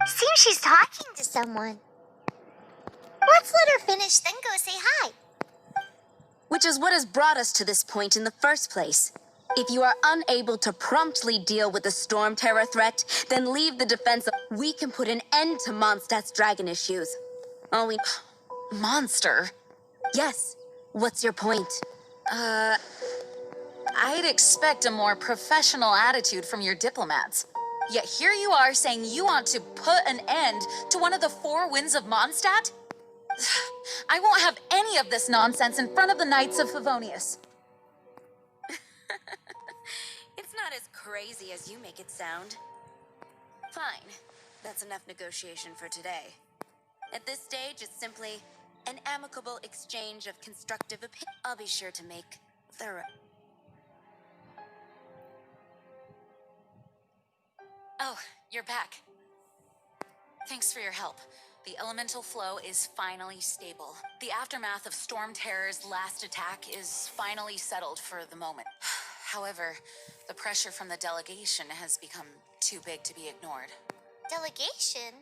Seems she's talking to someone. Let's let her finish, then go say hi. Which is what has brought us to this point in the first place. If you are unable to promptly deal with the storm terror threat, then leave the defense. We can put an end to Mondstadt's dragon issues. Only... Monster? Yes. What's your point? I'd expect a more professional attitude from your diplomats. Yet here you are saying you want to put an end to one of the four winds of Mondstadt? I won't have any of this nonsense in front of the Knights of Favonius. It's not as crazy as you make it sound. Fine. That's enough negotiation for today. At this stage, it's simply an amicable exchange of constructive opinion. I'll be sure to make thorough... Oh, you're back. Thanks for your help. The elemental flow is finally stable. The aftermath of Storm Terror's last attack is finally settled for the moment. However, the pressure from the delegation has become too big to be ignored. Delegation?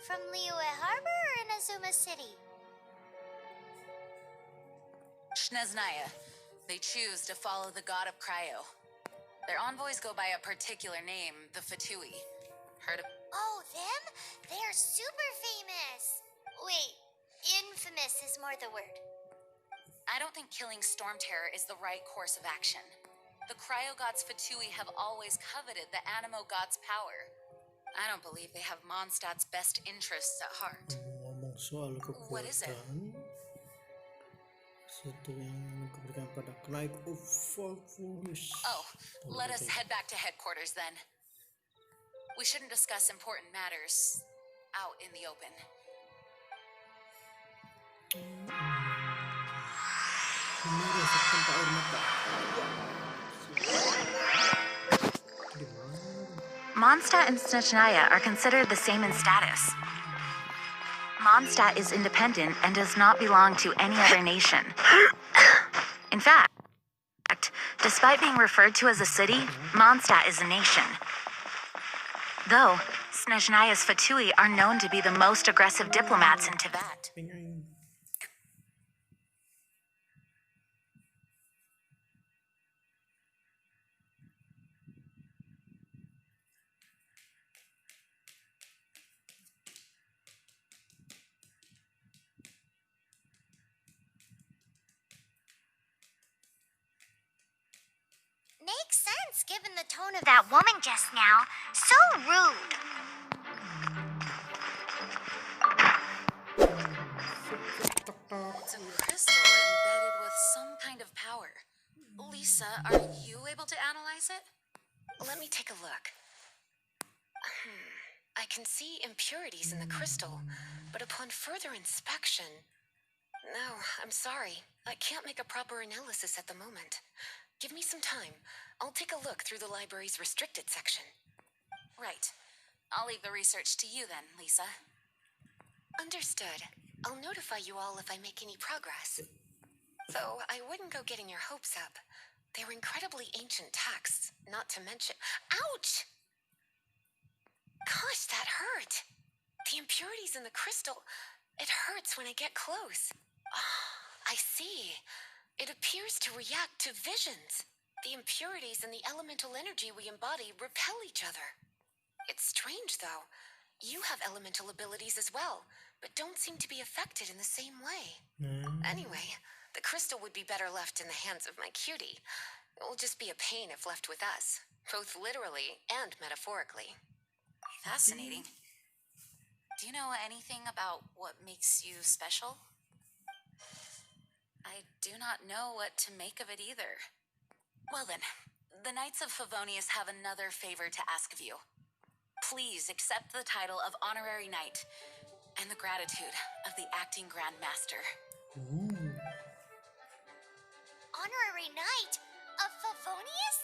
From Liyue Harbor or Inazuma City? Snezhnaya. They choose to follow the god of Cryo. Their envoys go by a particular name, the Fatui. Heard of... Oh, them? They're super famous. Wait, infamous is more the word. I don't think killing Storm Terror is the right course of action. The Cryo gods Fatui have always coveted the Animo god's power. I don't believe they have Mondstadt's best interests at heart. Ngomong soal What is it? kekuatan, satu yang diberikan pada Knight of Favonius. Oh, let us head back to headquarters then. We shouldn't discuss important matters out in the open. Mondstadt and Snezhnaya are considered the same in status. Mondstadt is independent and does not belong to any other nation. In fact, despite being referred to as a city, Mondstadt is a nation. Though, Snezhnaya's Fatui are known to be the most aggressive diplomats in Tibet. Makes sense given the tone of that woman just now. So rude. It's a crystal embedded with some kind of power. Lisa, are you able to analyze it? Let me take a look. I can see impurities in the crystal, but upon further inspection... No, I'm sorry. I can't make a proper analysis at the moment. Give me some time. I'll take a look through the library's restricted section. Right. I'll leave the research to you then, Lisa. Understood. I'll notify you all if I make any progress. Though I wouldn't go getting your hopes up. They're incredibly ancient texts, not to mention... Ouch! Gosh, that hurt. The impurities in the crystal... It hurts when I get close. I see. It appears to react to visions. The impurities and the elemental energy we embody repel each other. It's strange, though. You have elemental abilities as well, but don't seem to be affected in the same way. Anyway, the crystal would be better left in the hands of my cutie. It will just be a pain if left with us, both literally and metaphorically. Fascinating. Do you know anything about what makes you special? I do not know what to make of it either. Well then, the Knights of Favonius have another favor to ask of you. Please accept the title of Honorary Knight and the gratitude of the Acting Grand Master. Honorary Knight of Favonius?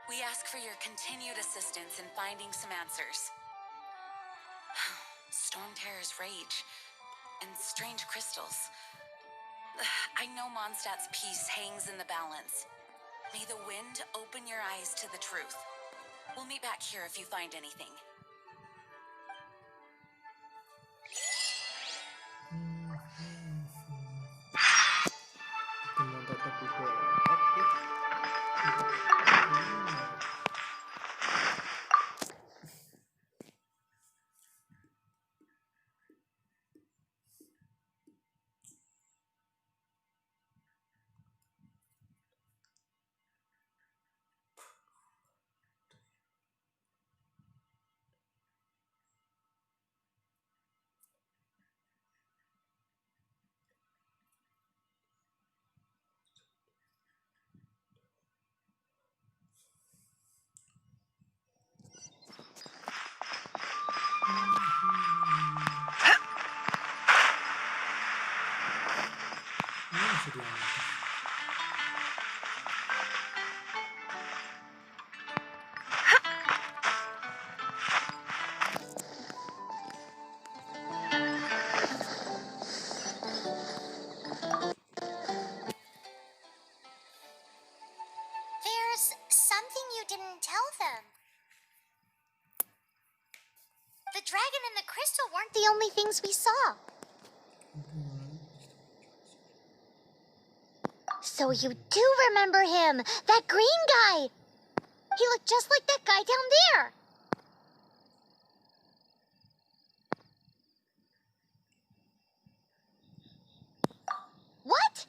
We ask for your continued assistance in finding some answers. Storm Terror's rage and strange crystals. I know Mondstadt's peace hangs in the balance. May the wind open your eyes to the truth. We'll meet back here if you find anything. Teman tetap juga. Oke. Masih di atas. There's something you didn't tell them. The dragon and the crystal weren't the only things we saw. So you do remember him, that green guy. He looked just like that guy down there. What?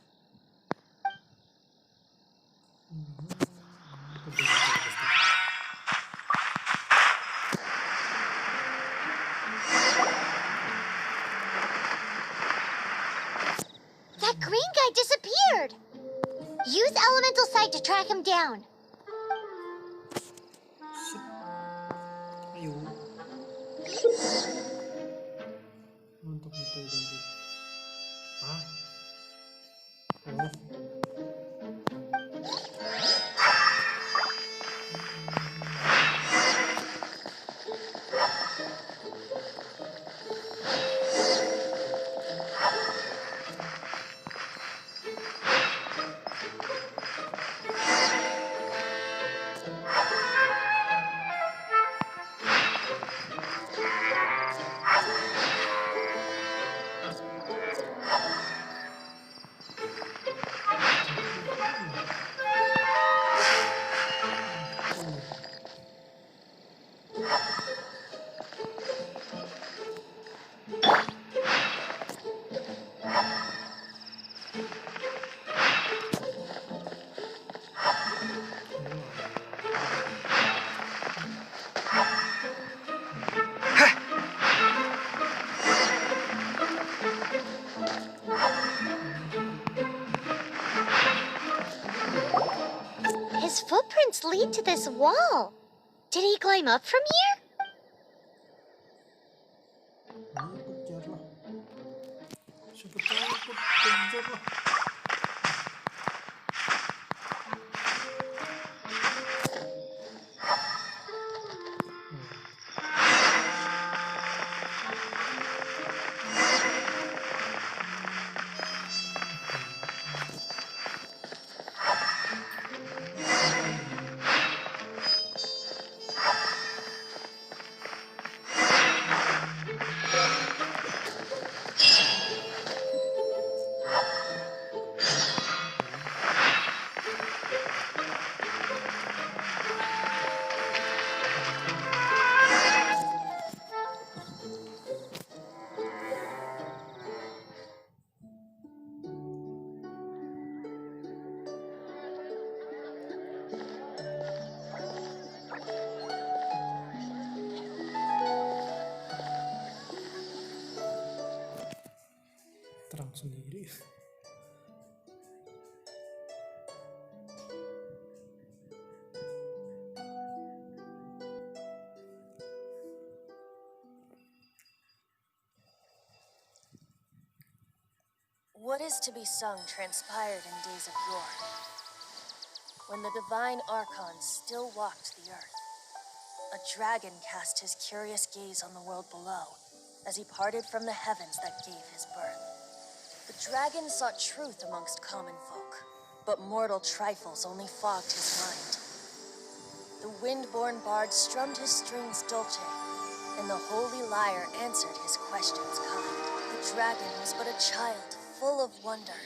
That green guy disappeared. Use elemental sight to track him down. Ayo. Untuk itu identik. Ah. Oh. His footprints lead to this wall. Did he climb up from here? Ayo kejarlah. Siapa tahu ikut kejarlah. Terang sendiri. What is to be sung transpired in days of yore, when the divine Archon still walked the earth. A dragon cast his curious gaze on the world below, as he parted from the heavens that gave his birth. The dragon sought truth amongst common folk, but mortal trifles only fogged his mind. The wind-born bard strummed his strings dulce, and the holy lyre answered his questions kind. The dragon was but a child full of wonder,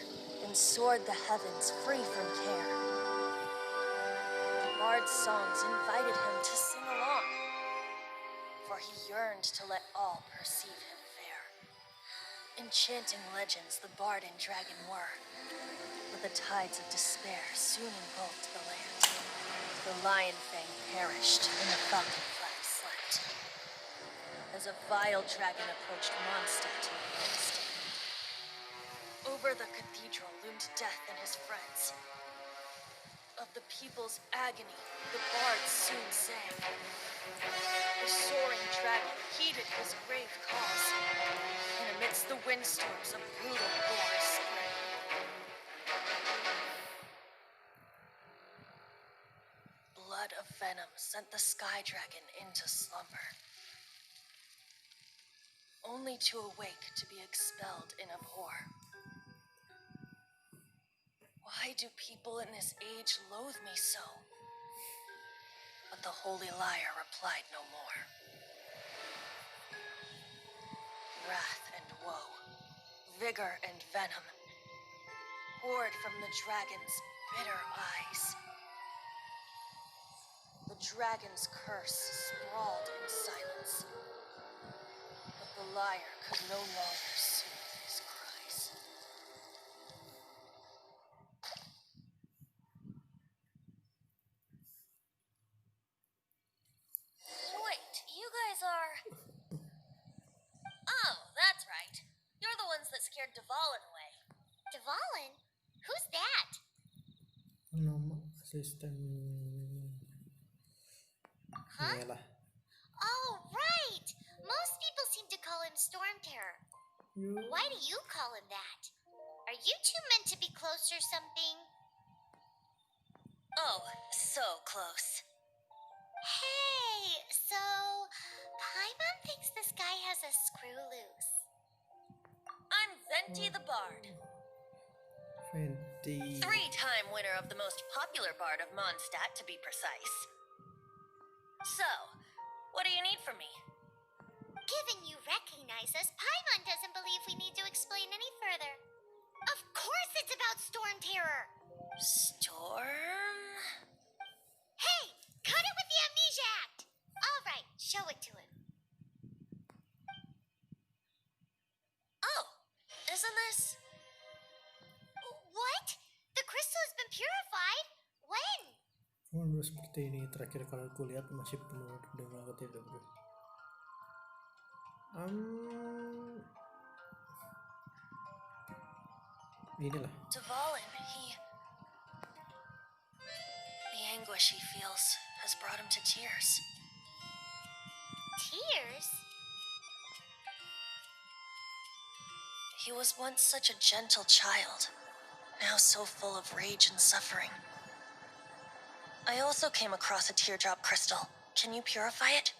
and soared the heavens free from care. The bard's songs invited him to sing along, for he yearned to let all perceive him fair. Enchanting legends the bard and dragon were, but the tides of despair soon engulfed the land. The lion fang perished, and the falcon flag slept, as a vile dragon approached Mondstadt and stand. Over the cathedral loomed death and his friends. Of the people's agony, the bard soon sang. The soaring dragon heeded his grave cause, and amidst the windstorms a brutal war spread. Blood of venom sent the sky dragon into slumber, only to awake to be expelled in abhor. Why do people in this age loathe me so? But the holy lyre replied no more. Wrath and woe, vigor and venom, poured from the dragon's bitter eyes. The dragon's curse sprawled in silence, but the lyre could no longer soothe his cries. Wait, you guys are... Oh, that's right. You're the ones that scared Dvalin away. Dvalin? Who's that? Nama asisten Huh? Yalah. Oh, right! Most people seem to call him Storm Terror. You Why do you call him that? Are you two meant to be close or something? Oh, so close. Hey, so Paimon thinks this guy has a screw loose. I'm Venti the Bard, Fenty. 3-time winner of the most popular bard of Mondstadt, to be precise. So, what do you need from me? Given you recognize us, Paimon doesn't believe we need to explain any further. Of course it's about Storm Terror! Storm? Hey, cut it with the amnesia act! Alright, show it to him. Oh, isn't this... What? The crystal has been purified? When? Oh, seperti ini terakhir kalau aku lihat masih penuh dengan ketidakberanian. Inilah. Dvalin, the anguish he feels has brought him to tears. Tears? He was once such a gentle child, now so full of rage and suffering. I also came across a teardrop crystal. Can you purify it?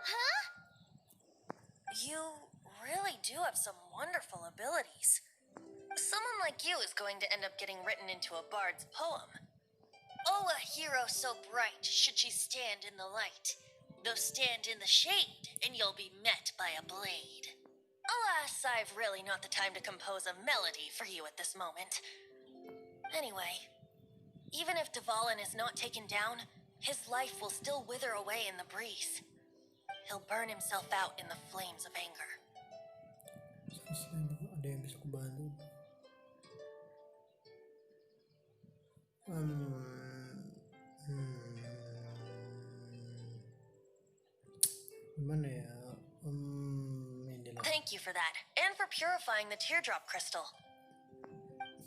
Huh? You really do have some wonderful abilities. Someone like you is going to end up getting written into a bard's poem. Oh, a hero so bright should she stand in the light, though stand in the shade, and you'll be met by a blade. Alas, I've really not the time to compose a melody for you at this moment. Anyway, even if Dvalin is not taken down, his life will still wither away in the breeze. He'll burn himself out in the flames of anger. Ada yang bisa kubantu. Gimana ya? Inilah. Thank you for that, and for purifying the teardrop crystal.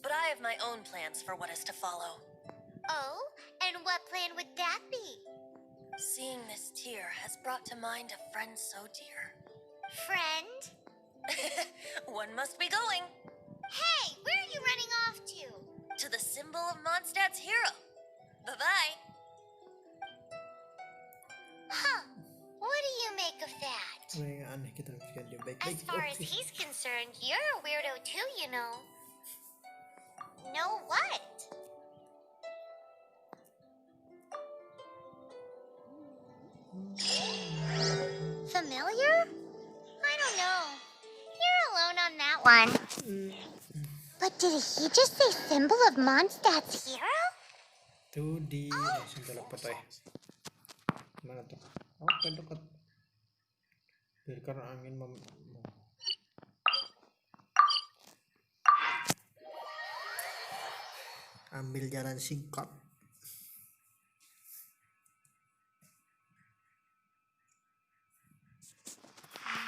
But I have my own plans for what is to follow. Oh, and what plan would that be? Seeing this tear has brought to mind a friend so dear. Friend? One must be going. Hey, where are you running off to? to the symbol of Mondstadt's hero. Bye-bye. Huh. What do you make of that? Apa yang aneh kita berikan dia As baik-baik. far as Oke. he's concerned, you're a weirdo too, you know. Know what? Familiar? I don't know. You're alone on that one. But did he just say symbol of Mondstadt's hero? Itu di simpel apa tuh ya? Mana tuh? Oke, dekat. Biarkan angin ambil jalan singkat.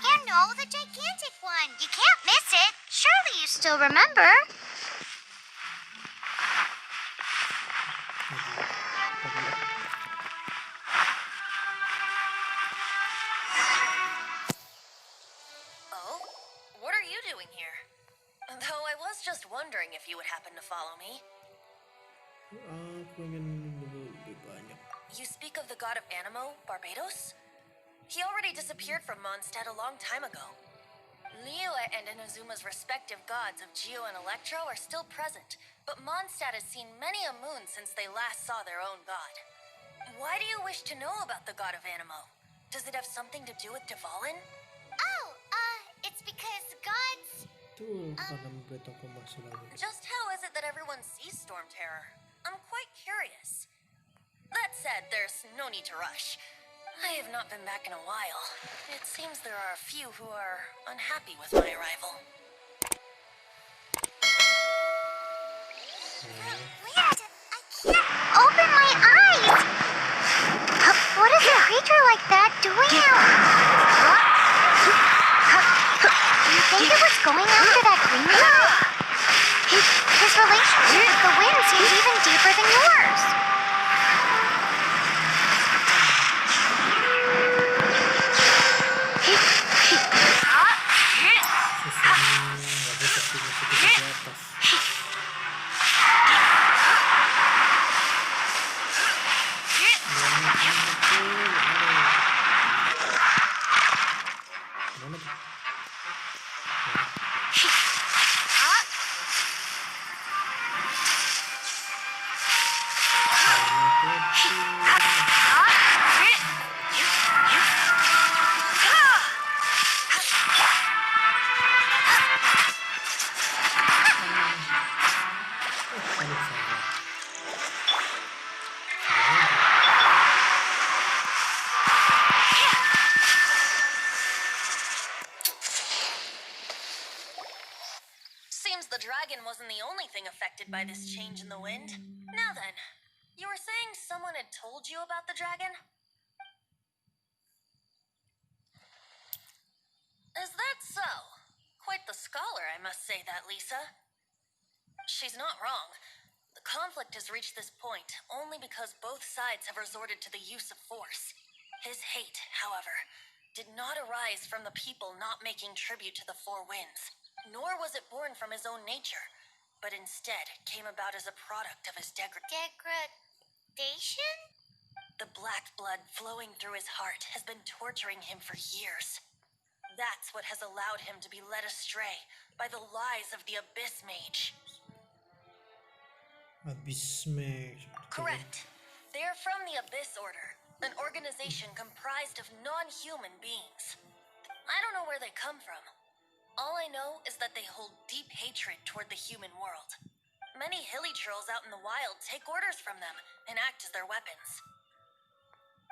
You know, the gigantic one. You can't miss it. Surely you still remember. Oh? What are you doing here? Though I was just wondering if you would happen to follow me. Aku ingin dulu lebih banyak. You speak of the god of Animo, Barbados? He already disappeared from Mondstadt a long time ago. Liyue and Inazuma's respective gods of Geo and Electro are still present, but Mondstadt has seen many a moon since they last saw their own god. Why do you wish to know about the god of Animo? Does it have something to do with Dvalin? Oh, it's because gods... Itu karena memberitahu masih lagi. Just how is it that everyone sees Storm Terror? I'm quite curious. That said, there's no need to rush. I have not been back in a while. It seems there are a few who are unhappy with my arrival. Weird. I can't open my eyes. What is a creature like that doing out? Do you think it was going after that green guy? His relationship with the wind seems even deeper than yours. Seems the dragon wasn't the only thing affected by this change in the wind. Now then, you were saying someone had told you about the dragon? Is that so? Quite the scholar, I must say that, Lisa. She's not wrong. The conflict has reached this point only because both sides have resorted to the use of force. His hate, however, did not arise from the people not making tribute to the Four Winds, nor was it born from his own nature, but instead came about as a product of his Degradation? The black blood flowing through his heart has been torturing him for years. That's what has allowed him to be led astray by the lies of the Abyss Mage. Abyss Mage. Correct. They are from the Abyss Order, an organization comprised of non-human beings. I don't know where they come from. All I know is that they hold deep hatred toward the human world. Many hilly trolls out in the wild take orders from them and act as their weapons.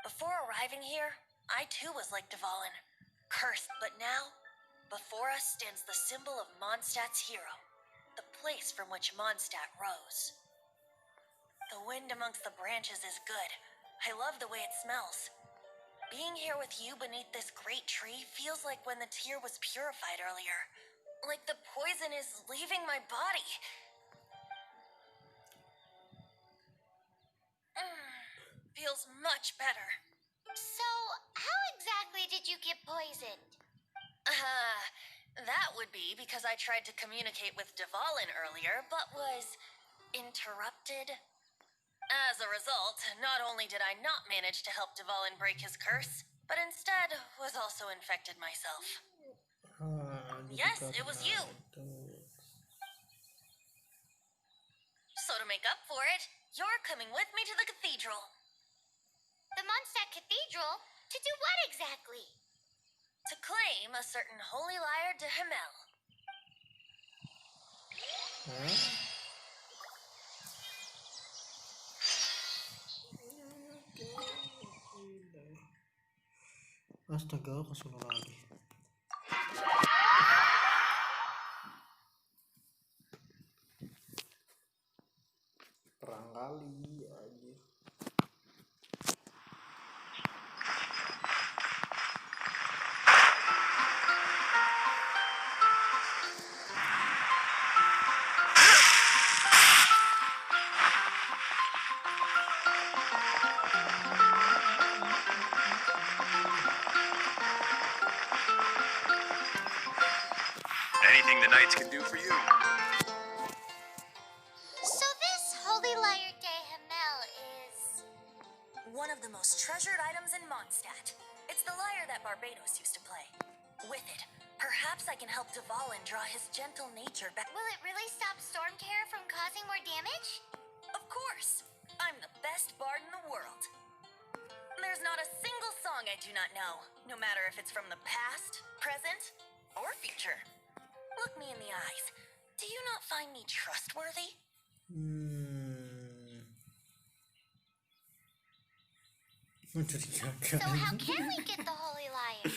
Before arriving here, I too was like Dvalin, cursed, but now, before us stands the symbol of Mondstadt's hero, the place from which Mondstadt rose. The wind amongst the branches is good. I love the way it smells. Being here with you beneath this great tree feels like when the tear was purified earlier. Like the poison is leaving my body. Feels much better. So, how exactly did you get poisoned? That would be because I tried to communicate with Dvalin earlier, but was interrupted. As a result, not only did I not manage to help Dvalin break his curse, but instead was also infected myself. Jadi Yes, it karena was you. itu. So to make up for it, you're coming with me to the cathedral. The Mondstadt Cathedral? To do what exactly? To claim a certain holy liar de Himmel. Hah? Astaga, kesana lagi. Perang kali aja. Anything the knights can do for you. So this Holy Liar de Himmel is... One of the most treasured items in Mondstadt. It's the lyre that Barbados used to play. With it, perhaps I can help Dvalin draw his gentle nature back. Will it really stop Storm Terror from causing more damage? Of course! I'm the best bard in the world. There's not a single song I do not know, no matter if it's from the past, present, or future. Look me in the eyes. Do you not find me trustworthy? So how can we get the Holy Liar?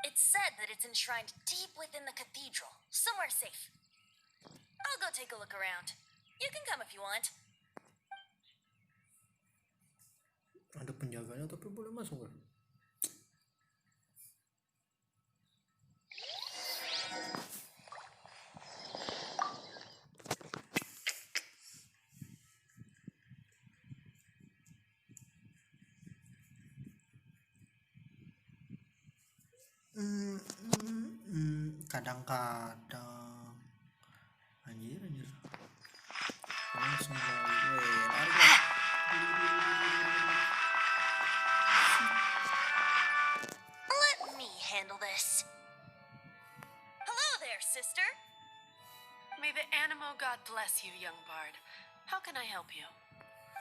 It's said that it's enshrined deep within the cathedral, somewhere safe. I'll go take a look around. You can come if you want. Ada penjaganya tapi boleh masuk kan? Kadang-kadang anjir langsung lari lari. Let me handle this. Hello there, sister. May the Animo God bless you, young bard. How can I help you?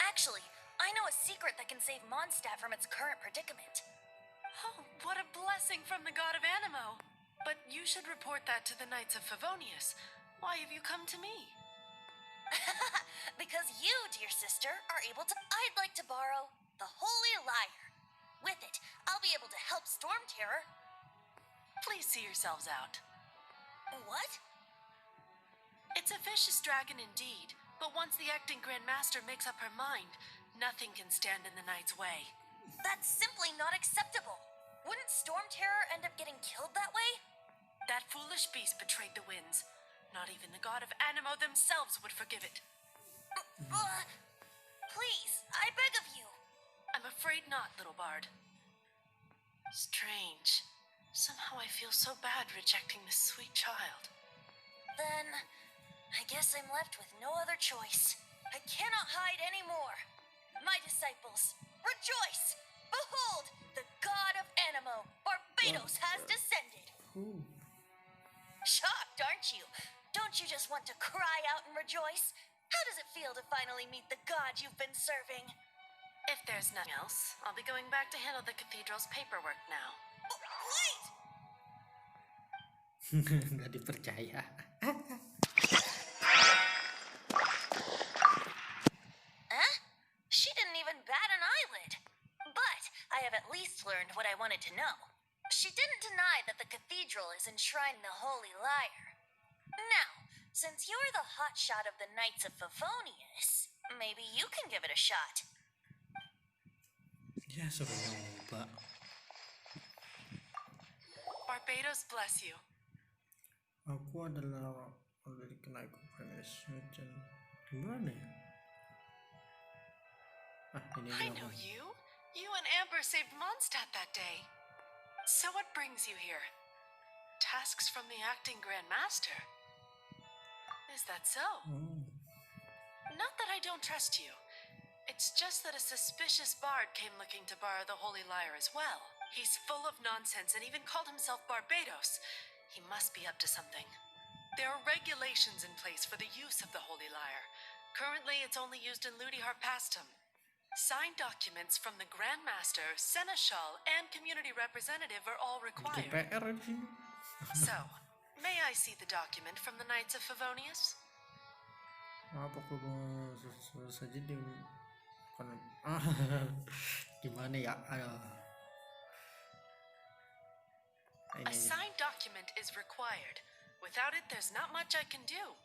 Actually, I know a secret that can save Mondstadt from its current predicament. Oh, what a blessing from the god of Animo. But you should report that to the Knights of Favonius. Why have you come to me? Because you, dear sister, are able to... I'd like to borrow the Holy Liar. With it, I'll be able to help Storm Terror. Please see yourselves out. What? It's a vicious dragon indeed, but once the acting Grand Master makes up her mind, nothing can stand in the Knight's way. That's simply not acceptable. Wouldn't Storm Terror end up getting killed that way? That foolish beast betrayed the winds. Not even the god of Animo themselves would forgive it. Please, I beg of you. I'm afraid not, little bard. Strange. Somehow I feel so bad rejecting this sweet child. Then, I guess I'm left with no other choice. I cannot hide anymore. My disciples, rejoice! Behold, the god of Animo, Barbados, has descended. Shocked, aren't you? Don't you just want to cry out and rejoice? How does it feel to finally meet the god you've been serving? If there's nothing else, I'll be going back to handle the cathedral's paperwork now. Wait! Nggak dipercaya. Huh? She didn't even bat an eyelid. But I have at least learned what I wanted to know. She didn't deny that the cathedral is enshrined in the Holy Liar. Now, since you're the hotshot of the Knights of Favonius, maybe you can give it a shot. Ya suruh nyoba. Barbados bless you. Aku adalah dari kenaik premis hujan. Gimana ya? Ini I dia. know you. You and Amber saved Mondstadt that day. So what brings you here? Tasks from the acting Grand Master? Is that so? Not that I don't trust you. It's just that a suspicious bard came looking to borrow the Holy Lyre as well. He's full of nonsense and even called himself Barbados. He must be up to something. There are regulations in place for the use of the Holy Lyre. Currently, it's only used in Ludihar Pastum. Signed documents from the Grand Master, Seneschal, and Community Representative are all required. PR di sini. So, may I see the document from the Knights of Favonius? Apa kalau saja di gimana ya? A signed document is required. Without it, there's not much I can do.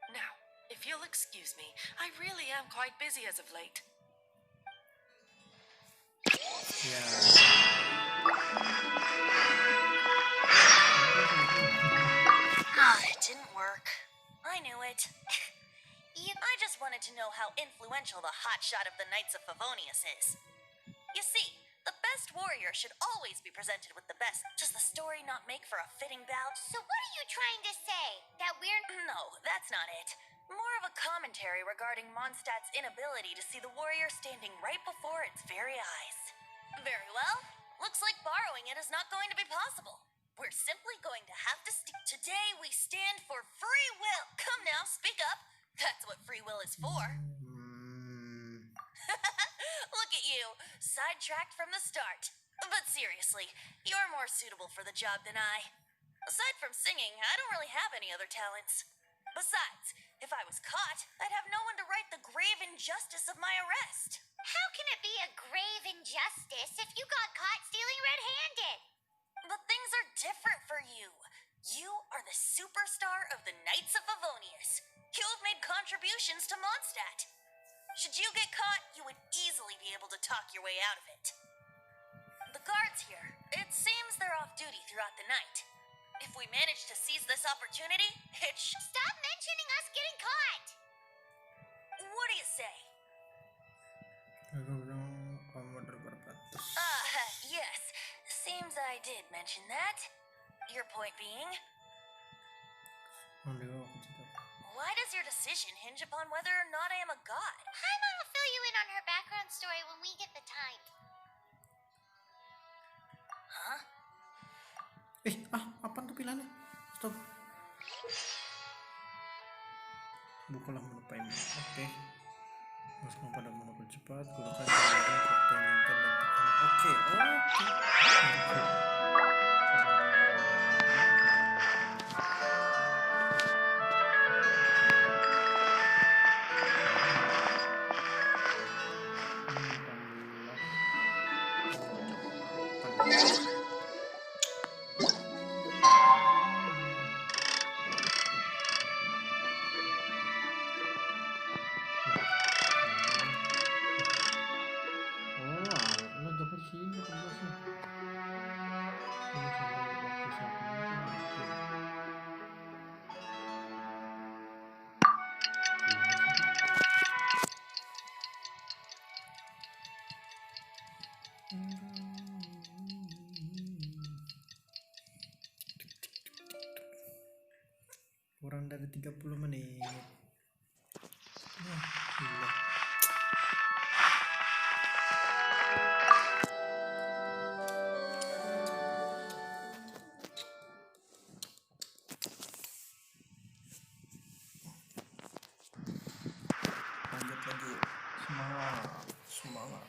Now, if you'll excuse me, I really am quite busy as of late. Ya. It didn't work. I knew it. I just wanted to know how influential the hotshot of the Knights of Favonius is. You see, the best warrior should always be presented with the best. Does the story not make for a fitting bout? So what are you trying to say? That we're... No, that's not it. More of a commentary regarding Mondstadt's inability to see the warrior standing right before its very eyes. Very well. Looks like borrowing it is not going to be possible. We're simply going to have to Today we stand for free will. Come now, speak up. That's what free will is for. Look at you, sidetracked from the start. But seriously, you're more suitable for the job than I. Aside from singing, I don't really have any other talents. Besides, if I was caught, I'd have no one to right the grave injustice of my arrest. How can it be a grave injustice if you got caught stealing red-handed? But things are different for you. You are the superstar of the Knights of Favonius. You have made contributions to Mondstadt. Should you get caught, you would easily be able to talk your way out of it. The guards here, it seems they're off duty throughout the night. If we manage to seize this opportunity, Stop mentioning us getting caught! What do you say? Yes. Seems I did mention that. Your point being? Why does your decision hinge upon whether or not I am a god? Paimon will fill you in on her background story when we get the time. Huh? Apa tuh pilihannya? Stop. Bukalah menu payment. Oke. Masukkan pada menu cepat, gunakan jawaban untuk payment dan tekan oke. Kurang dari 30 menit. Gila. Lanjut lagi. Semangat.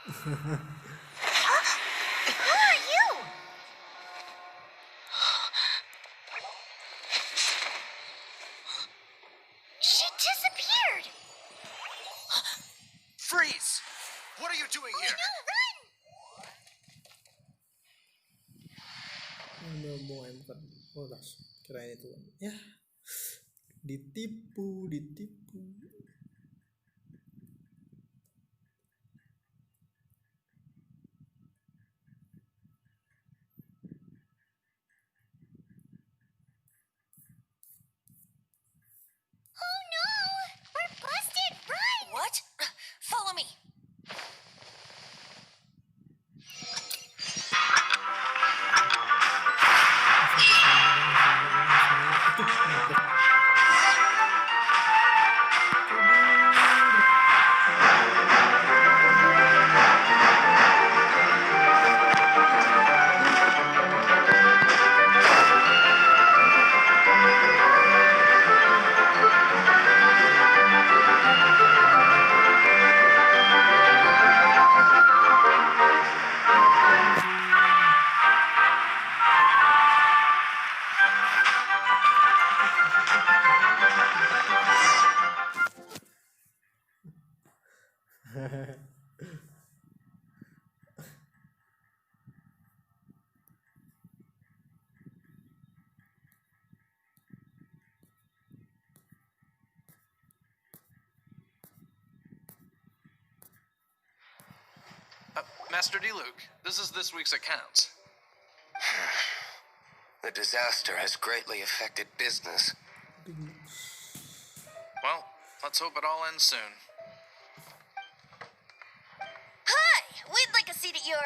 Who are you? She disappeared. Freeze! What are you doing here? No, run! Bukan. Oh, langsung kirain itu. Ya, ditipu. Oh no! We're busted! Run! What? Follow me. Master D. Luke, this is this week's accounts. The disaster has greatly affected business. Well, let's hope it all ends soon. Hi! We'd like a seat at your,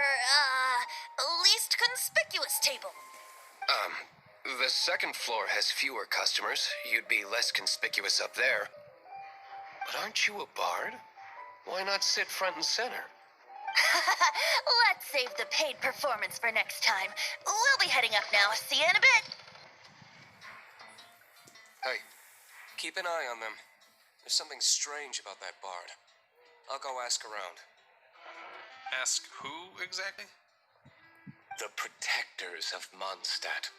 least conspicuous table. The second floor has fewer customers. You'd be less conspicuous up there. But aren't you a bard? Why not sit front and center? Let's save the paid performance for next time. We'll be heading up now. See you in a bit. Hey, keep an eye on them. There's something strange about that bard. I'll go ask around. Ask who exactly? The protectors of Mondstadt.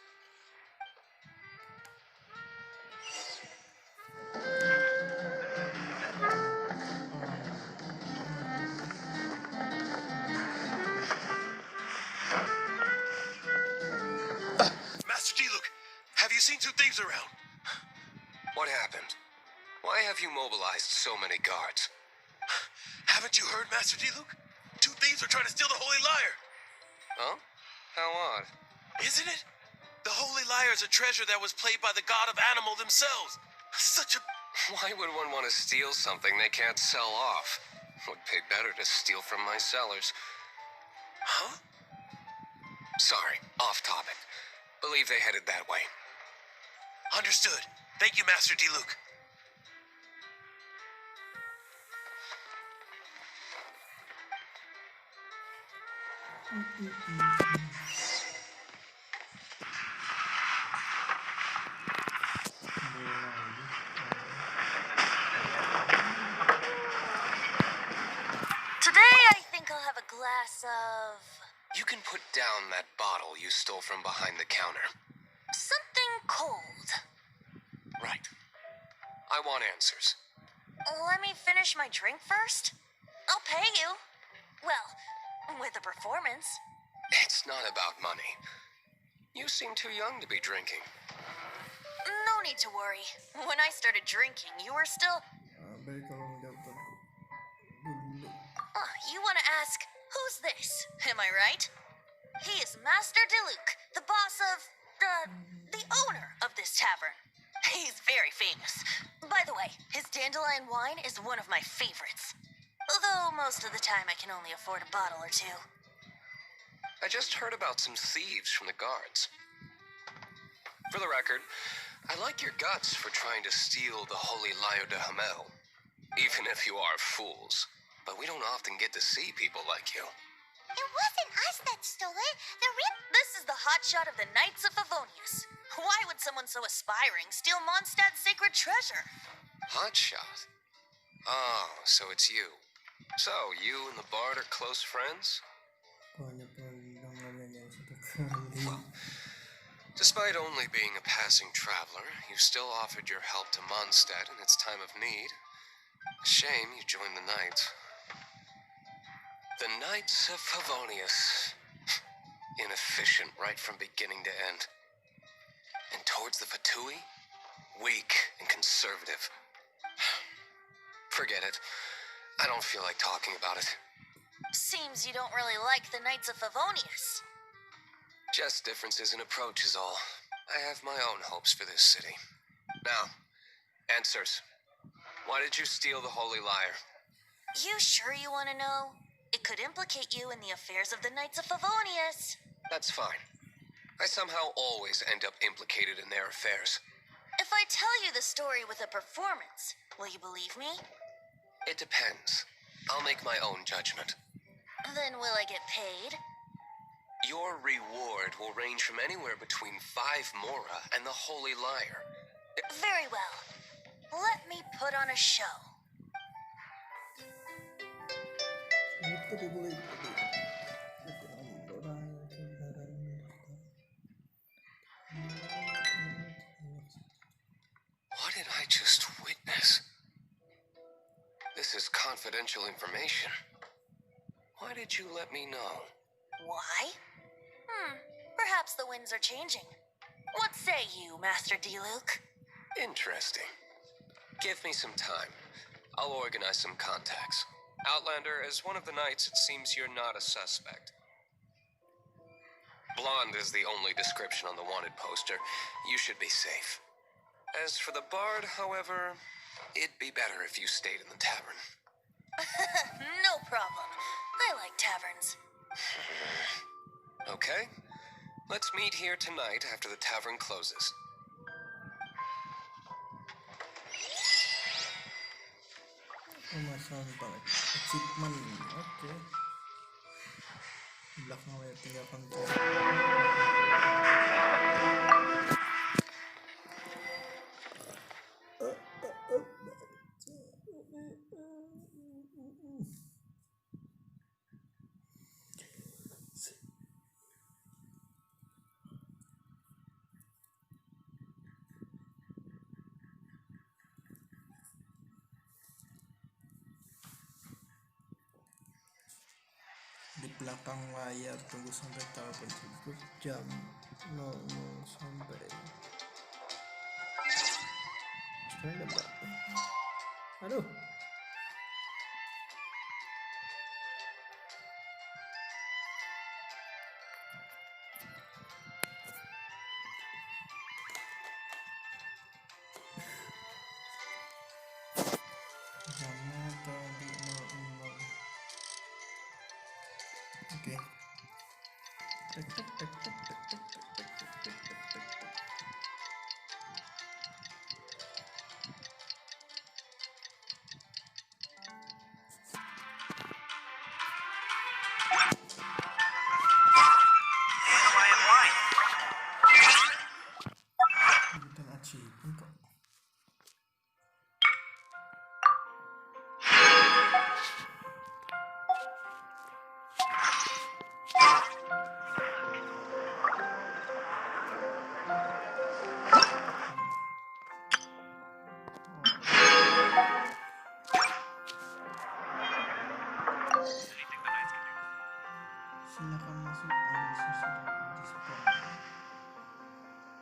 Master D. Luke, have you seen two thieves around? What happened? Why have you mobilized so many guards? Haven't you heard, Master D. Luke? Two thieves are trying to steal the Holy Lyre. Huh? How odd. Isn't it? The Holy Lyre is a treasure that was played by the god of animal themselves. Such a... Why would one want to steal something they can't sell off? Would pay better to steal from my sellers. Huh? Sorry, off topic. Believe they headed that way. Understood. Thank you, Master D. Luke. Today, I think I'll have a glass of... You can put down that bottle you stole from behind the counter. something cold. Right. I want answers. Let me finish my drink first. I'll pay you. Well, with a performance. It's not about money. You seem too young to be drinking. No need to worry. When I started drinking, you were still... Baik kalau menjawab dulu. You want to ask, who's this? Am I right? He is Master Diluc, the boss of... the owner of this tavern. He's very famous. By the way, his dandelion wine is one of my favorites. Although most of the time I can only afford a bottle or two. I just heard about some thieves from the guards. For the record, I like your guts for trying to steal the Holy Lyre de Hamel. Even if you are fools. But we don't often get to see people like you. It wasn't us that stole it. The real... This is the hotshot of the Knights of Favonius. Why would someone so aspiring steal Mondstadt's sacred treasure? Hotshot? Oh, so it's you. So, you and the Bard are close friends? Hanya pandangan yang satu kali. Well, despite only being a passing traveler, you still offered your help to Mondstadt in its time of need. Shame you joined the Knights. The Knights of Favonius. Inefficient right from beginning to end. And towards the Fatui, weak and conservative. Forget it. I don't feel like talking about it. Seems you don't really like the Knights of Favonius. Just differences in approach is all. I have my own hopes for this city. Now, answers. Why did you steal the Holy Lyre? You sure you want to know? It could implicate you in the affairs of the Knights of Favonius. That's fine. I somehow always end up implicated in their affairs. If I tell you the story with a performance, will you believe me? It depends. I'll make my own judgment. Then will I get paid? Your reward will range from anywhere between 5 mora and the Holy Lyre. Very well. Let me put on a show. What did I just witness? This is confidential information. Why did you let me know? Why? Perhaps the winds are changing. What say you, Master D-Luke? Interesting. Give me some time. I'll organize some contacts. Outlander, as one of the Knights, it seems you're not a suspect. Blonde is the only description on the wanted poster. You should be safe. As for the Bard, however, it'd be better if you stayed in the tavern. No problem. I like taverns. Okay. Let's meet here tonight after the tavern closes. Pemasangan achievement. Oke. Di belakang layar tinggalkan di belakang layar, tunggu sampai tahapan tersebut jam 00 sampai sekarang jam berapa? Aduh, jamnya tadi 00. Oke. Tek tek tek tek tek tek tek tek tek tek tek tek. Bukan achievement kok. Silakan masuk, Indonesia sudah disetor.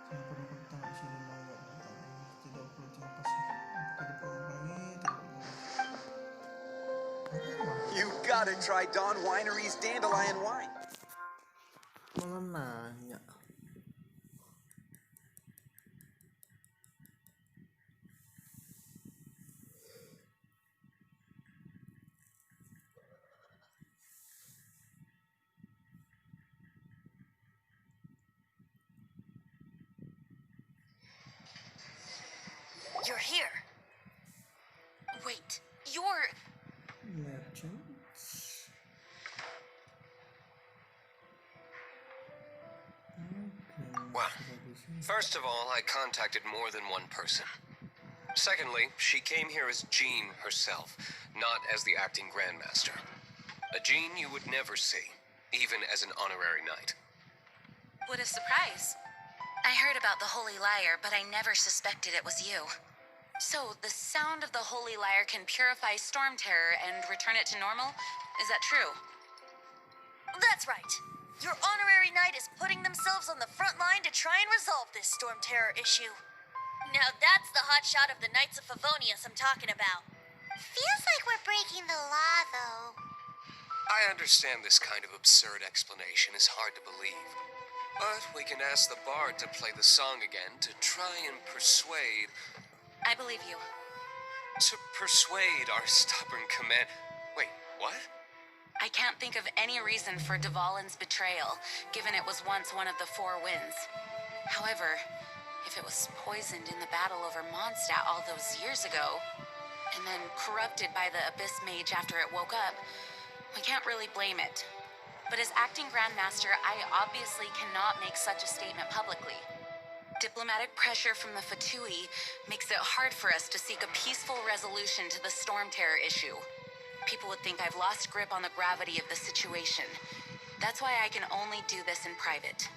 Saya perlu bertanya sini layar tidak perlu terima kasih untuk diperangi You gotta try Dawn Winery's Dandelion Wine. malah nanya. You're here. Wait, you're... Merchants. Well, first of all, I contacted more than one person. Secondly, she came here as Jean herself, not as the acting Grandmaster. A gene you would never see, even as an honorary knight. What a surprise. I heard about the Holy Lyre, but I never suspected it was you. So, the sound of the Holy Lyre can purify Storm Terror and return it to normal? Is that true? That's right. Your honorary knight is putting themselves on the front line to try and resolve this Storm Terror issue. Now that's the hotshot of the Knights of Favonius I'm talking about. Feels like we're breaking the law, though. I understand this kind of absurd explanation is hard to believe. But we can ask the bard to play the song again to try and persuade... I believe you. To persuade our stubborn command... Wait, what? I can't think of any reason for Dvalin's betrayal, given it was once one of the Four Winds. However, if it was poisoned in the battle over Mondstadt all those years ago, and then corrupted by the Abyss Mage after it woke up, we can't really blame it. But as acting Grandmaster, I obviously cannot make such a statement publicly. Diplomatic pressure from the Fatui makes it hard for us to seek a peaceful resolution to the Storm Terror issue. People would think I've lost grip on the gravity of the situation. That's why I can only do this in private.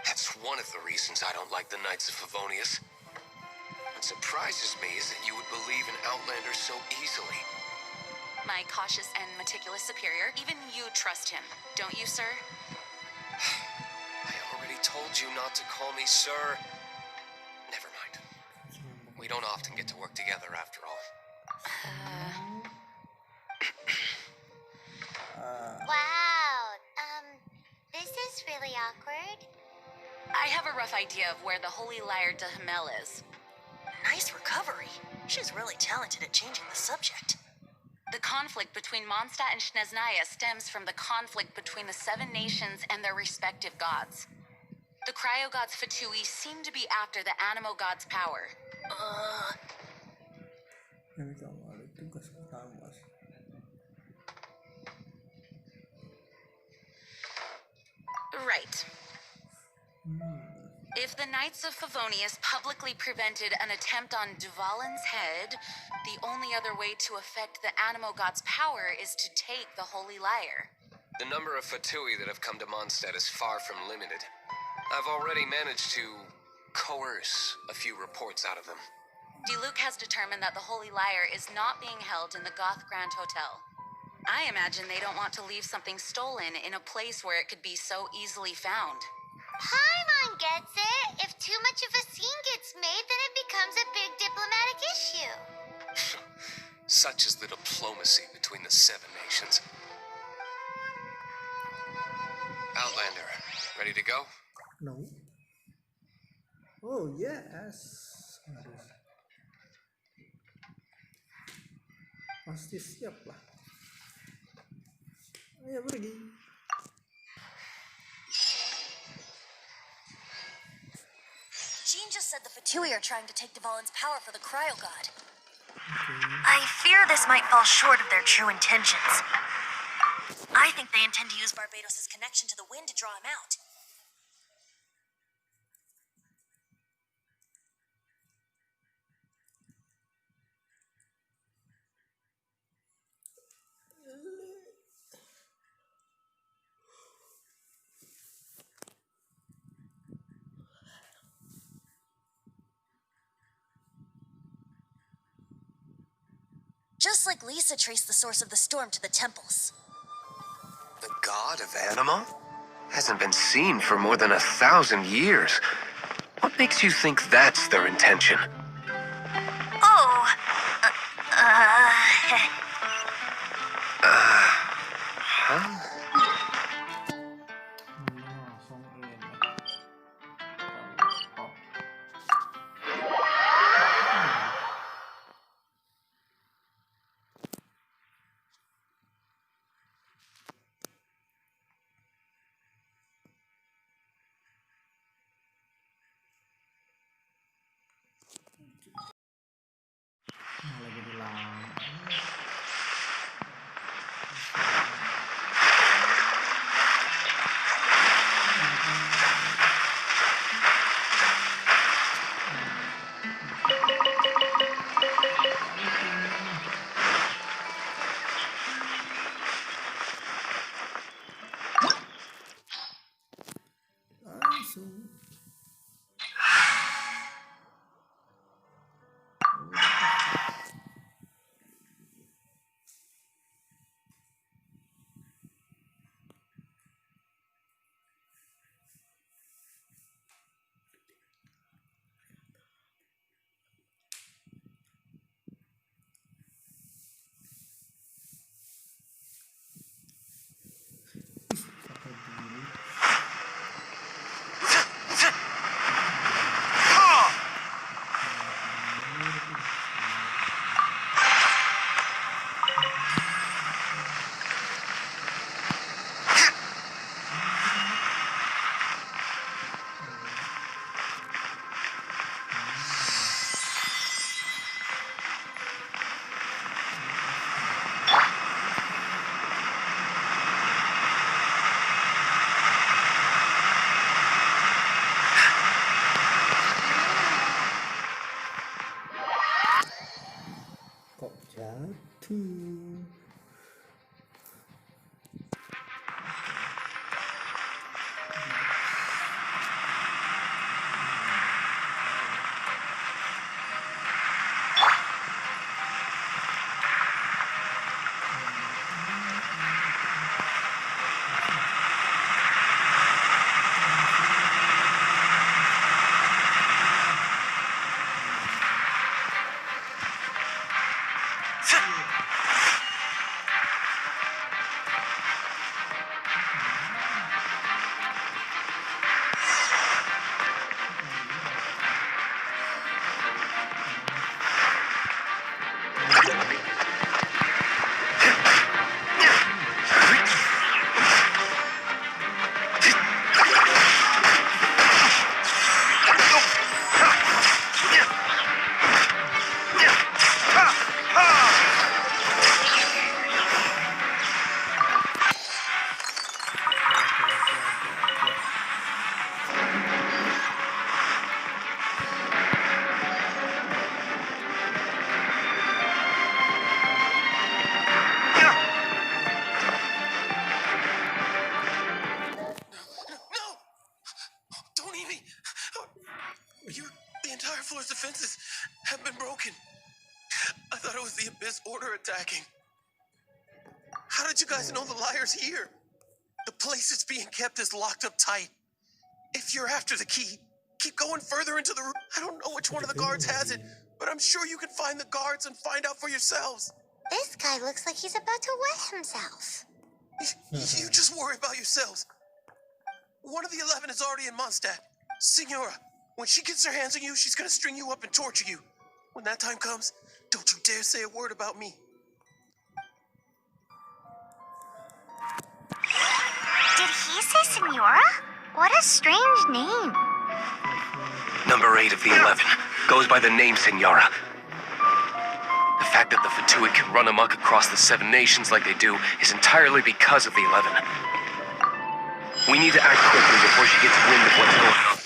That's one of the reasons I don't like the Knights of Favonius. What surprises me is that you would believe in Outlander so easily. My cautious and meticulous superior, even you trust him, don't you, sir? I already told you not to call me sir. Never mind. We don't often get to work together after all. Wow, this is really awkward. I have a rough idea of where the Holy Lyre de Hamel is. Nice recovery. She's really talented at changing the subject. The conflict between Mondstadt and Snezhnaya stems from the conflict between the Seven Nations and their respective gods. The cryo-gods Fatui seem to be after the Animo god's power. Yang sama ada tugas utama sih. Right. If the Knights of Favonius publicly prevented an attempt on Dvalin's head, the only other way to affect the Animo god's power is to take the Holy Lyre. The number of Fatui that have come to Mondstadt is far from limited. I've already managed to coerce a few reports out of them. Diluc has determined that the Holy Lyre is not being held in the Goth Grand Hotel. I imagine they don't want to leave something stolen in a place where it could be so easily found. Paimon gets it. If too much of a scene gets made, then it becomes a big diplomatic issue. Such is the diplomacy between the Seven Nations. Outlander, ready to go? No. Oh yes. Harus. Pasti siap lah. Ayo pergi. Jean just said the Fatui are trying to take Dvalin's power for the Cryo God. I fear this might fall short of their true intentions. I think they intend to use Barbados' connection to the wind to draw him out. Just like Lisa traced the source of the storm to the temples. The god of Anima? Hasn't been seen for more than 1,000 years. What makes you think that's their intention? Oh, Huh? Langsung ini. store's defenses have been broken. I thought it was the Abyss Order attacking. How did you guys know the liar's here? The place it's being kept is locked up tight. If you're after the key, keep going further into the room. I don't know which one of the guards has it, but I'm sure you can find the guards and find out for yourselves. This guy looks like he's about to wet himself. You just worry about yourselves. One of the 11 is already in Mondstadt. Senora, when she gets her hands on you, she's gonna string you up and torture you. When that time comes, don't you dare say a word about me. Did he say Senora? What a strange name. Number 8 of the 11 goes by the name Senora. The fact that the Fatuit can run amok across the 7 nations like they do is entirely because of the 11. We need to act quickly before she gets wind of what's going on.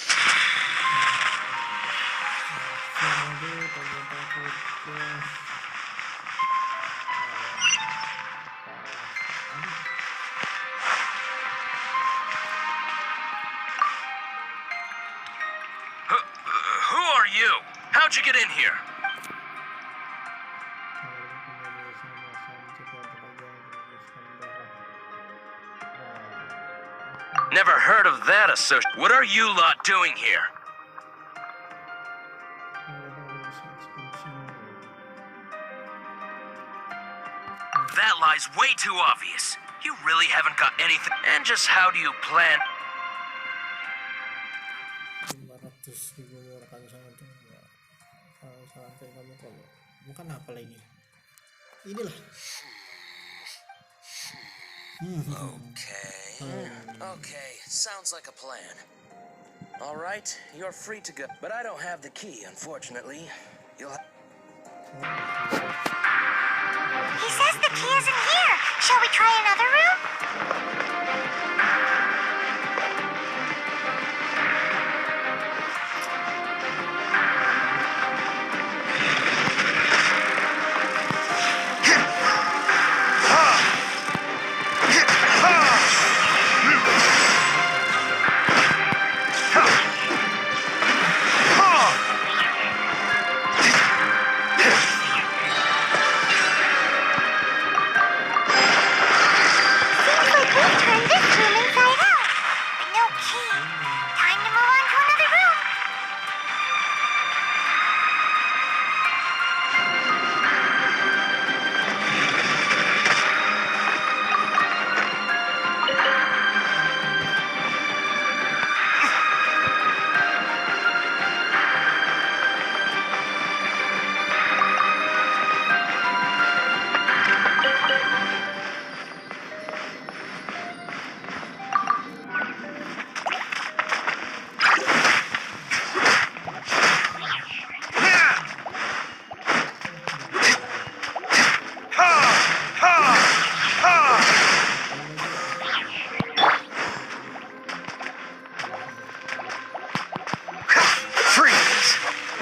Who are you? How'd you get in here? Never heard of that associate. What are you lot doing here? That lie's way too obvious. You really haven't got anything. And just how do you plan? 500.000 rekan sangat ya. Kalau sampai kamu bukan apa lagi. Inilah. Okay, sounds like a plan. All right, you're free to go, but I don't have the key, unfortunately. You'll have... He says the key isn't here. Shall we try another room?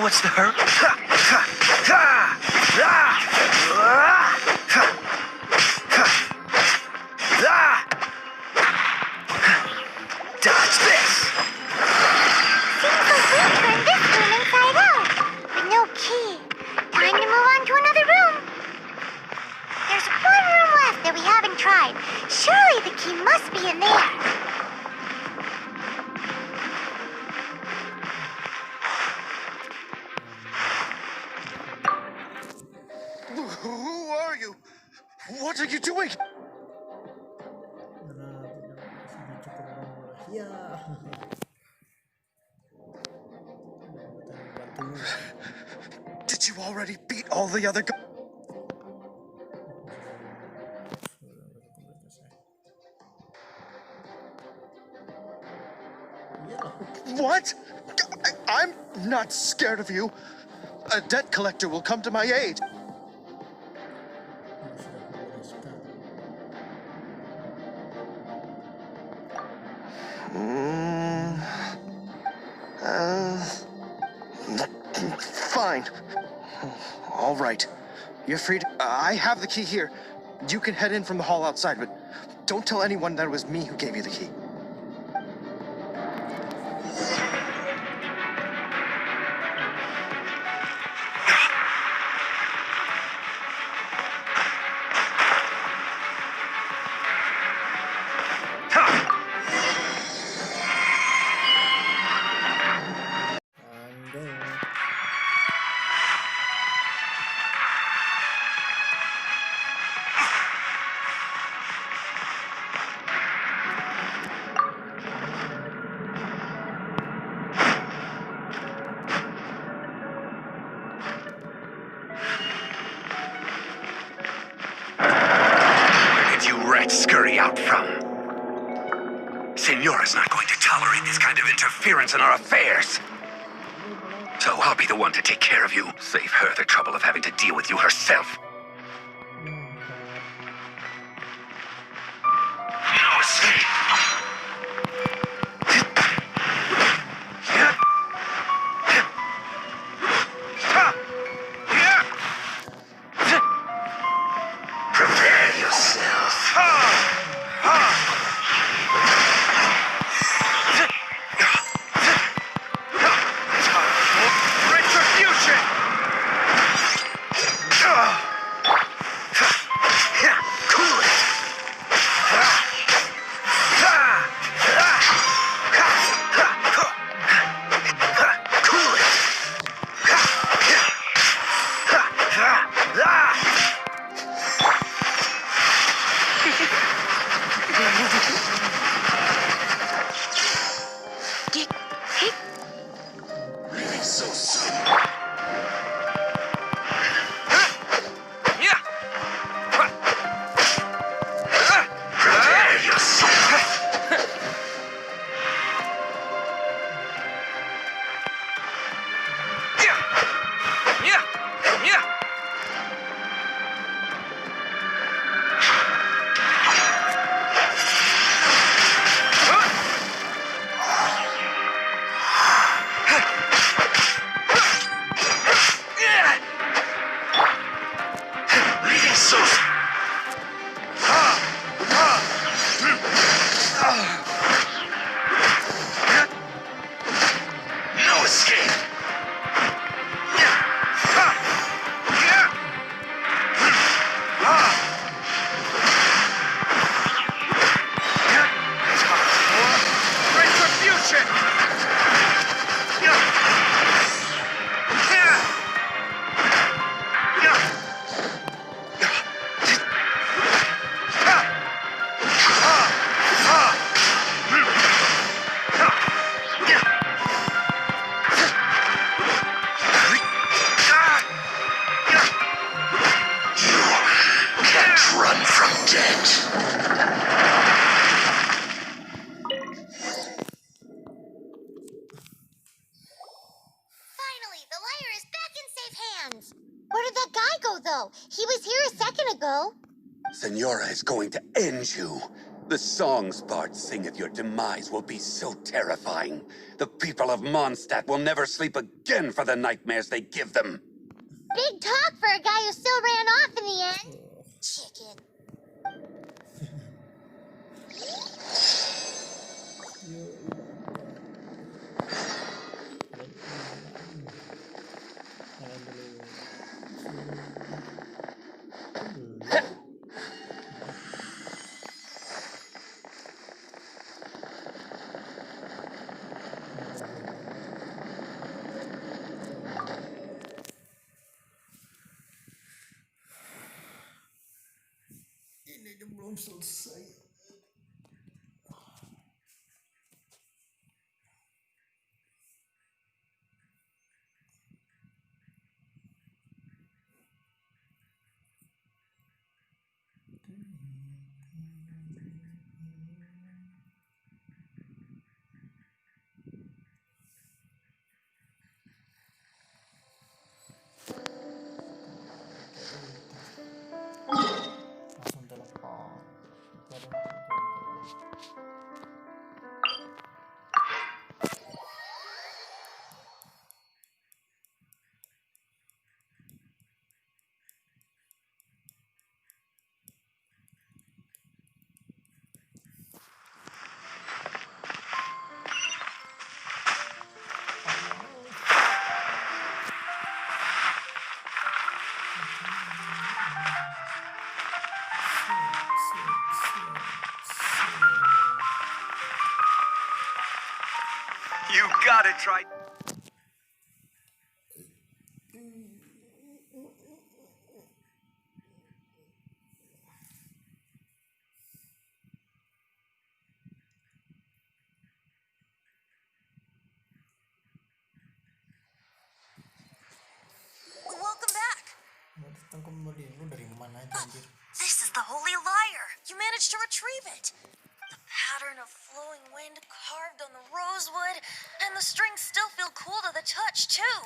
What's the hurt? Dodge this! Seems like we turned this room inside out. With no key. Time to move on to another room. There's one room left that we haven't tried. Surely the key must be in there. Who are you? What are you doing? Ya. Did you already beat all the other guys? What? I'm not scared of you. A debt collector will come to my aid. Fine. All right. You're free to... I have the key here. You can head in from the hall outside, but don't tell anyone that it was me who gave you the key. out from. Senora's not going to tolerate this kind of interference in our affairs. So I'll be the one to take care of you. Save her the trouble of having to deal with you herself. No escape. Prepare yourself. Retribution! Cool it! Cool it! Leaving so soon. Prepare yourself. Leaving so soon. No escape. Retribution! Can't run from death. Finally, the lyre is back in safe hands. Where did that guy go, though? He was here a second ago. Senora is going to end you. The songs Bard sing of your demise will be so terrifying. The people of Mondstadt will never sleep again for the nightmares they give them. Big talk for a guy who still ran off in the end. Chicken. Ini aja belum selesai. Langsung telepon. Baru langsung telepon. You gotta try. Welcome back. Datang kembali. Lu dari mana aja, anjir? This is the Holy Lyre. You managed managed to retrieve it. The pattern of flowing wind carved on the rosewood, and the strings still feel cool to the touch, too.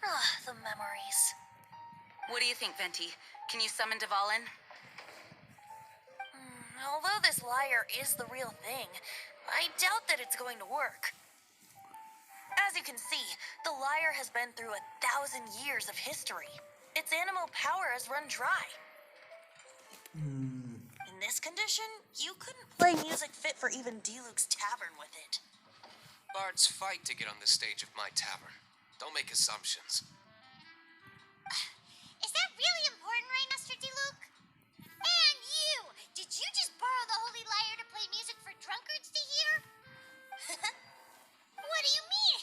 Ah, the memories. What do you think, Venti? Can you summon Dvalin? Although this lyre is the real thing, I doubt that it's going to work. As you can see, the lyre has been through 1,000 years of history. Its animal power has run dry. In this condition, you couldn't play music fit for even Diluc's tavern with it. Bards fight to get on the stage of my tavern. Don't make assumptions. Is that really important, right, Master Diluc? And you! Did you just borrow the Holy Lyre to play music for drunkards to hear? What do you mean?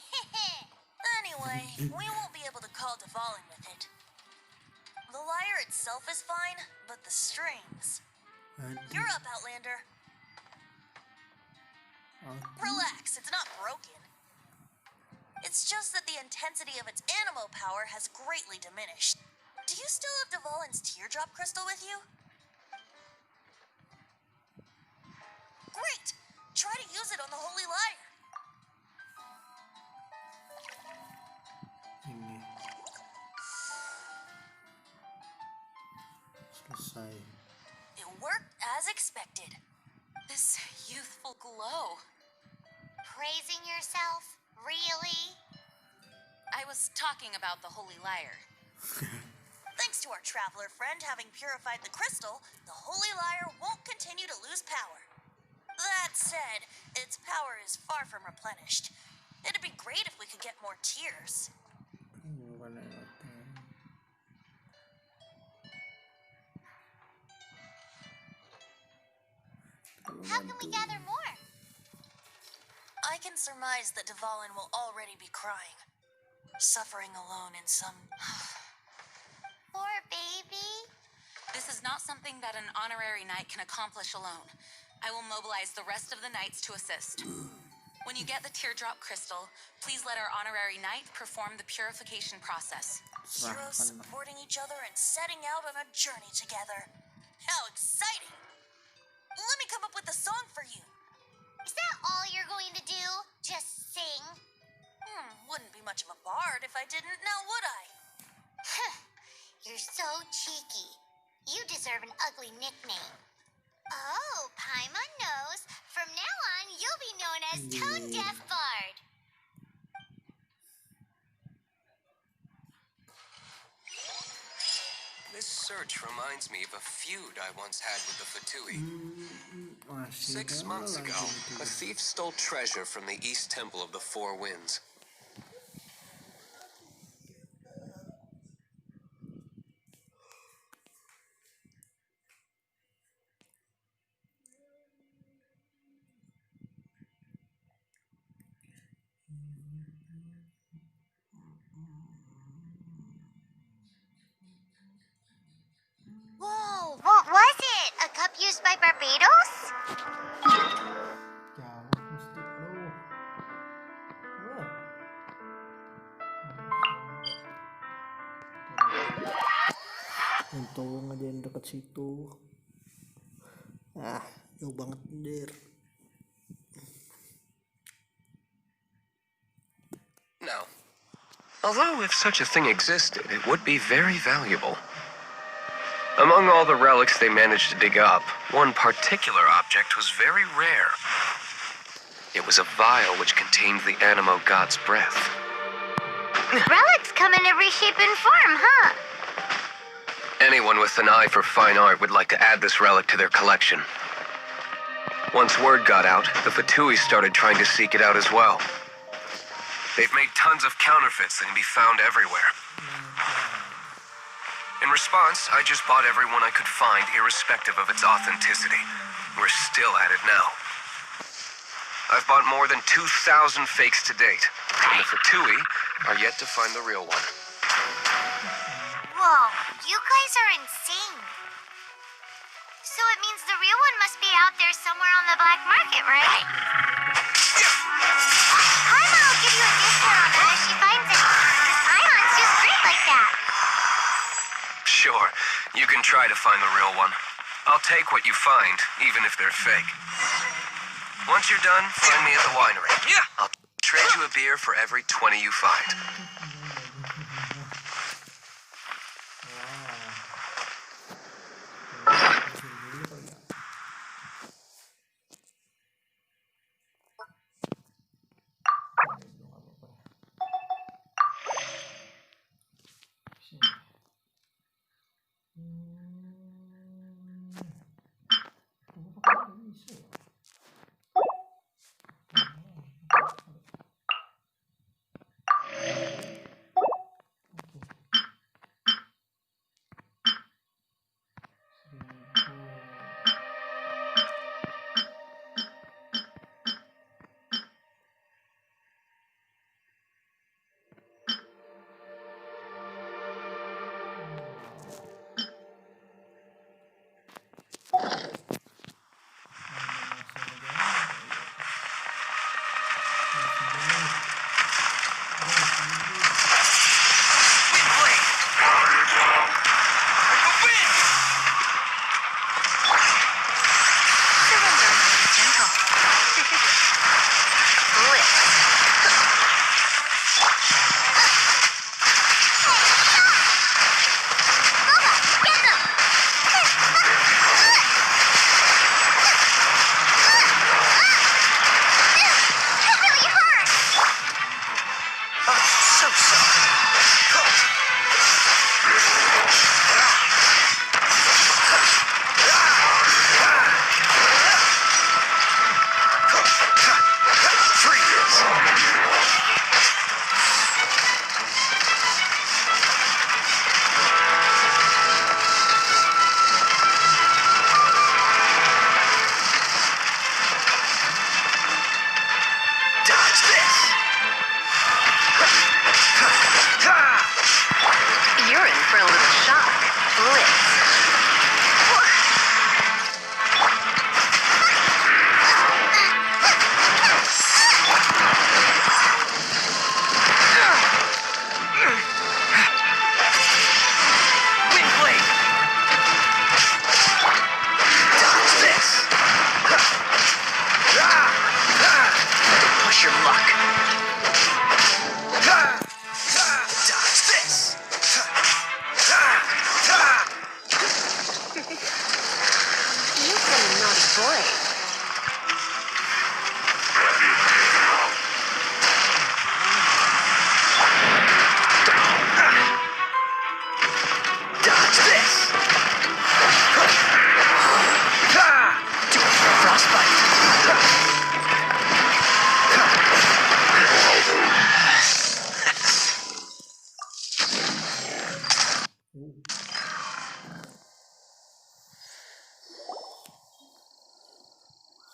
Anyway, we won't be able to call Dvalin with it. The lyre itself is fine, but the strings... You're up, Outlander. Relax, it's not broken. It's just that the intensity of its animal power has greatly diminished. Do you still have Dvalin's teardrop crystal with you? Great! Try to use it on the Holy Lyre. Ini. Selesai. It worked as expected. This youthful glow. Praising yourself? Really? I was talking about the Holy Lyre. Thanks to our traveler friend having purified the crystal, the Holy Lyre won't continue to lose power. That said, its power is far from replenished. It'd be great if we could get more tears. How can we gather more? I can surmise that Dvalin will already be crying, suffering alone in some... Poor baby. This is not something that an honorary knight can accomplish alone. I will mobilize the rest of the knights to assist. When you get the teardrop crystal, please let our honorary knight perform the purification process. Heroes supporting each other and setting out on a journey together. How exciting! Let me come up with a song for you. Is that all you're going to do? Just sing? Wouldn't be much of a bard if I didn't, now would I? You're so cheeky. You deserve an ugly nickname. Oh, Paimon knows. From now on, you'll be known as Tone Deaf Bard. This search reminds me of a feud I once had with the Fatui. 6 months ago, a thief stole treasure from the East Temple of the Four Winds. Whoa, what was it? A cup used by Barbados? Jauh mesti loh. Untung aja yang deket situ. Jauh banget der. Now, although if such a thing existed, it would be very valuable. Among all the relics they managed to dig up, one particular object was very rare. It was a vial which contained the Animo god's breath. Relics come in every shape and form, huh? Anyone with an eye for fine art would like to add this relic to their collection. Once word got out, the Fatui started trying to seek it out as well. They've made tons of counterfeits that can be found everywhere. In response, I just bought every one I could find, irrespective of its authenticity. We're still at it now. I've bought more than 2,000 fakes to date, and the Fatui are yet to find the real one. Whoa, you guys are insane. So it means the real one must be out there somewhere on the black market, right? Paimon will give you a discount on that if she finds it, because Paimon's just great like that. Sure, you can try to find the real one. I'll I'll take what you find, even if they're fake. Once you're done, find me at the winery. Yeah. I'll trade you a beer for every 20 you find.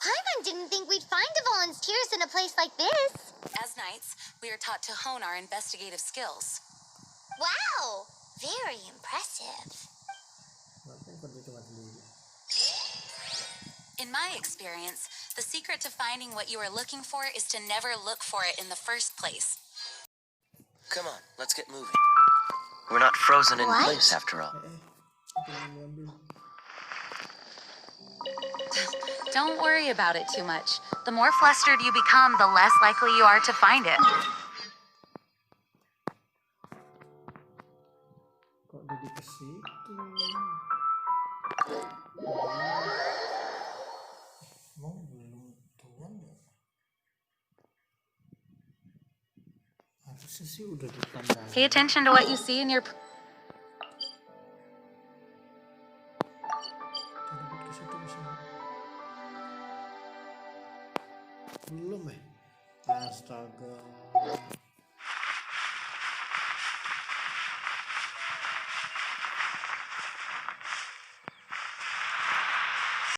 Paimon didn't think we'd find the volunteers in a place like this. As knights, we are taught to hone our investigative skills. Wow, very impressive. In my experience, the secret to finding what you are looking for is to never look for it in the first place. Come on, let's get moving. We're not frozen in What? place after all. Don't worry about it too much. The more flustered you become, the less likely you are to find it. Kok jadi ke situ? Emang belum tuan ya? Harusnya sih udah ditandai. Pay attention to what you see in your... Teleport ke situ bisa. Belum ya? Astaga.